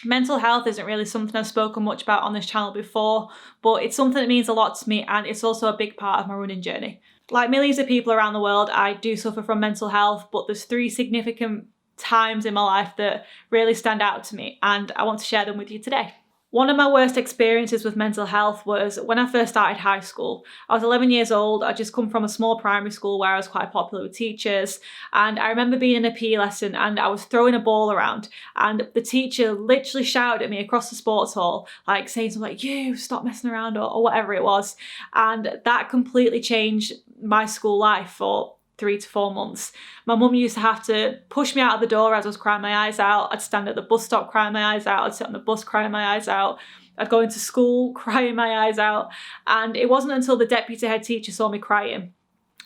Mental health isn't really something I've spoken much about on this channel before, but it's something that means a lot to me, and it's also a big part of my running journey. Like millions of people around the world, I do suffer from mental health, but there's 3 significant times in my life that really stand out to me, and I want to share them with you today. One of my worst experiences with mental health was when I first started high school. I was 11 years old. I'd just come from a small primary school where I was quite popular with teachers. And I remember being in a PE lesson and I was throwing a ball around, and the teacher literally shouted at me across the sports hall, like saying something like, "You stop messing around," or whatever it was. And that completely changed my school life for 3 to 4 months. My mum used to have to push me out of the door as I was crying my eyes out. I'd stand at the bus stop crying my eyes out. I'd sit on the bus crying my eyes out. I'd go into school crying my eyes out. And it wasn't until the deputy head teacher saw me crying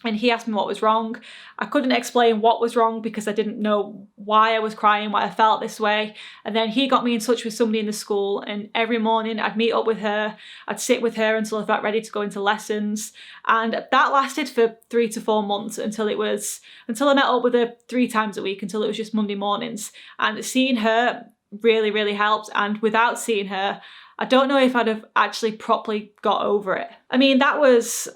and he asked me what was wrong. I couldn't explain what was wrong because I didn't know why I was crying, why I felt this way. And then he got me in touch with somebody in the school, and every morning I'd meet up with her. I'd sit with her until I felt ready to go into lessons. And that lasted for 3 to 4 months until I met up with her 3 times a week, until it was just Monday mornings. And seeing her really, really helped. And without seeing her, I don't know if I'd have actually properly got over it. I mean, that was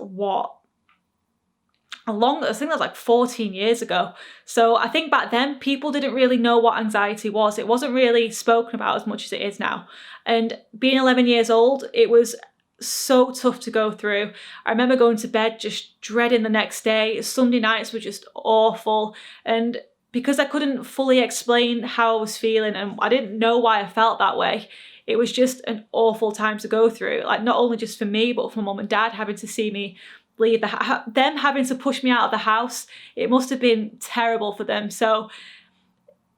I think that was like 14 years ago. So I think back then people didn't really know what anxiety was. It wasn't really spoken about as much as it is now. And being 11 years old, it was so tough to go through. I remember going to bed just dreading the next day. Sunday nights were just awful. And because I couldn't fully explain how I was feeling and I didn't know why I felt that way, it was just an awful time to go through. Like, not only just for me, but for mum and dad having to see me leave them having to push me out of the house. It must have been terrible for them. So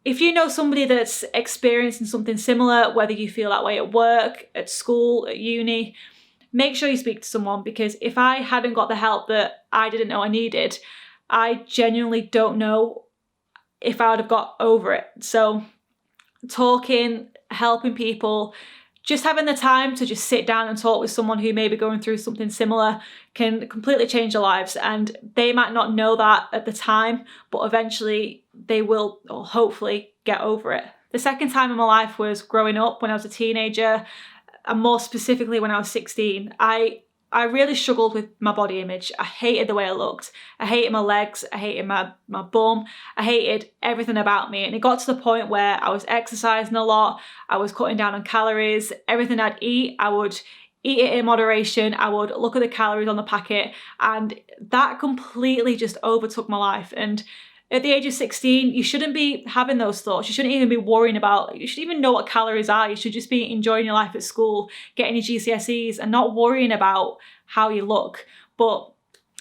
if you know somebody that's experiencing something similar, whether you feel that way at work, at school, at uni, make sure you speak to someone, because if I hadn't got the help that I didn't know I needed, I genuinely don't know if I would have got over it. So talking, helping people, just having the time to just sit down and talk with someone who may be going through something similar can completely change their lives. And they might not know that at the time, but eventually they will, or hopefully, get over it. The second time in my life was growing up when I was a teenager, and more specifically when I was 16. I really struggled with my body image. I hated the way I looked. I hated my legs. I hated my bum. I hated everything about me. And it got to the point where I was exercising a lot. I was cutting down on calories. Everything I'd eat, I would eat it in moderation. I would look at the calories on the packet. And that completely just overtook my life. And at the age of 16, you shouldn't be having those thoughts. You shouldn't even be worrying about, you should even know what calories are. You should just be enjoying your life at school, getting your GCSEs and not worrying about how you look. But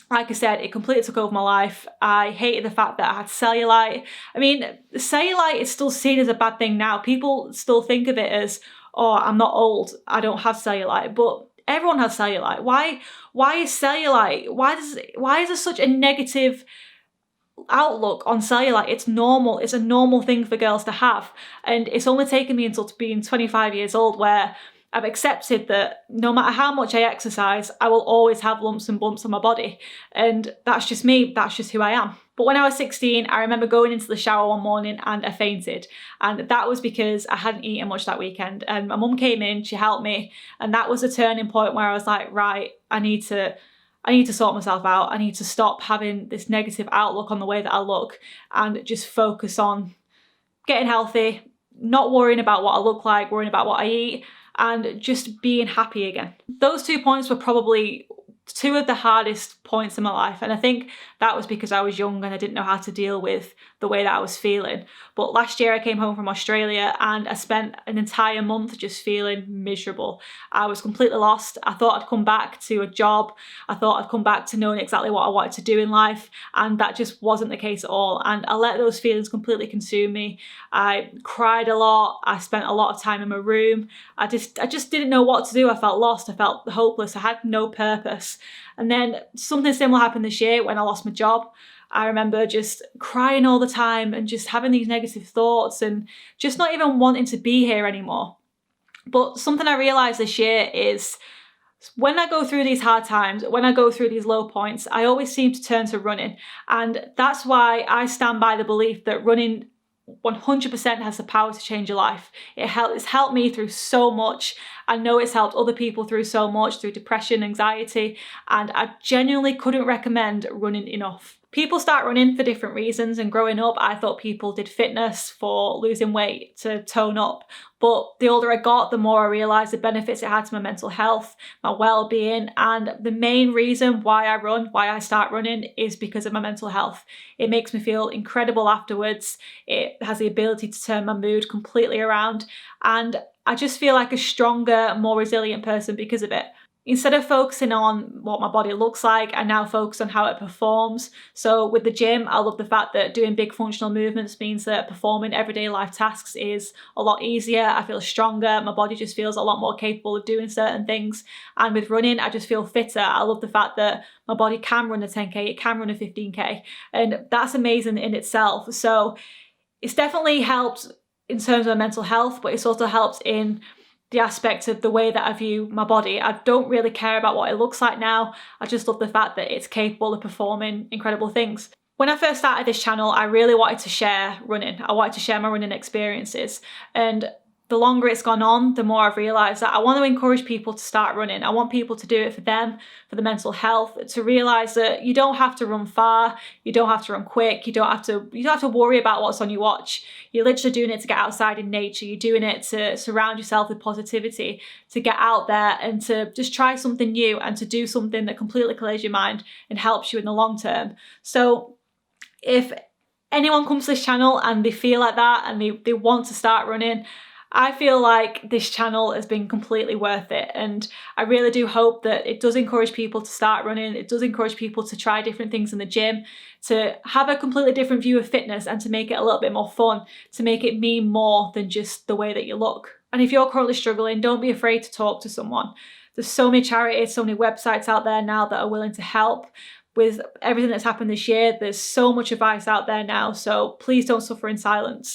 like I said, it completely took over my life. I hated the fact that I had cellulite. I mean, cellulite is still seen as a bad thing now. People still think of it as, oh, I'm not old, I don't have cellulite. But everyone has cellulite. Why is cellulite? Why is there such a negative outlook on cellulite? It's normal. It's a normal thing for girls to have. And it's only taken me until being 25 years old where I've accepted that no matter how much I exercise, I will always have lumps and bumps on my body. And that's just me. That's just who I am. But when I was 16, I remember going into the shower one morning and I fainted. And that was because I hadn't eaten much that weekend. And my mum came in, she helped me. And that was a turning point where I was like, right, I need to sort myself out. I need to stop having this negative outlook on the way that I look and just focus on getting healthy, not worrying about what I look like, worrying about what I eat, and just being happy again. Those 2 points were probably 2 of the hardest points in my life. And I think that was because I was young and I didn't know how to deal with the way that I was feeling. But last year I came home from Australia and I spent an entire month just feeling miserable. I was completely lost. I thought I'd come back to a job. I thought I'd come back to knowing exactly what I wanted to do in life. And that just wasn't the case at all. And I let those feelings completely consume me. I cried a lot. I spent a lot of time in my room. I just didn't know what to do. I felt lost. I felt hopeless. I had no purpose. And then something similar happened this year when I lost my job. I remember just crying all the time and just having these negative thoughts and just not even wanting to be here anymore. But something I realised this year is when I go through these hard times, when I go through these low points, I always seem to turn to running. And that's why I stand by the belief that running 100% has the power to change your life. It's helped me through so much. I know it's helped other people through so much, through depression, anxiety, and I genuinely couldn't recommend running enough. People start running for different reasons, and growing up I thought people did fitness for losing weight, to tone up. But the older I got, the more I realised the benefits it had to my mental health, my well-being, and the main reason why I run, why I start running, is because of my mental health. It makes me feel incredible afterwards. It has the ability to turn my mood completely around, and I just feel like a stronger, more resilient person because of it. Instead of focusing on what my body looks like, I now focus on how it performs. So with the gym, I love the fact that doing big functional movements means that performing everyday life tasks is a lot easier. I feel stronger. My body just feels a lot more capable of doing certain things. And with running, I just feel fitter. I love the fact that my body can run a 10K, it can run a 15K. And that's amazing in itself. So it's definitely helped in terms of mental health, but it's also helped in the aspect of the way that I view my body. I don't really care about what it looks like now. I just love the fact that it's capable of performing incredible things. When I first started this channel, I really wanted to share running. I wanted to share my running experiences. And the longer it's gone on, the more I've realised that I want to encourage people to start running. I want people to do it for them, for the mental health, to realise that you don't have to run far, you don't have to run quick, you don't have to worry about what's on your watch. You're literally doing it to get outside in nature, you're doing it to surround yourself with positivity, to get out there and to just try something new and to do something that completely clears your mind and helps you in the long term. So if anyone comes to this channel and they feel like that and they want to start running, I feel like this channel has been completely worth it, and I really do hope that it does encourage people to start running. It does encourage people to try different things in the gym, to have a completely different view of fitness and to make it a little bit more fun, to make it mean more than just the way that you look. And if you're currently struggling, don't be afraid to talk to someone. There's so many charities, so many websites out there now that are willing to help. With everything that's happened this year, there's so much advice out there now, so please don't suffer in silence.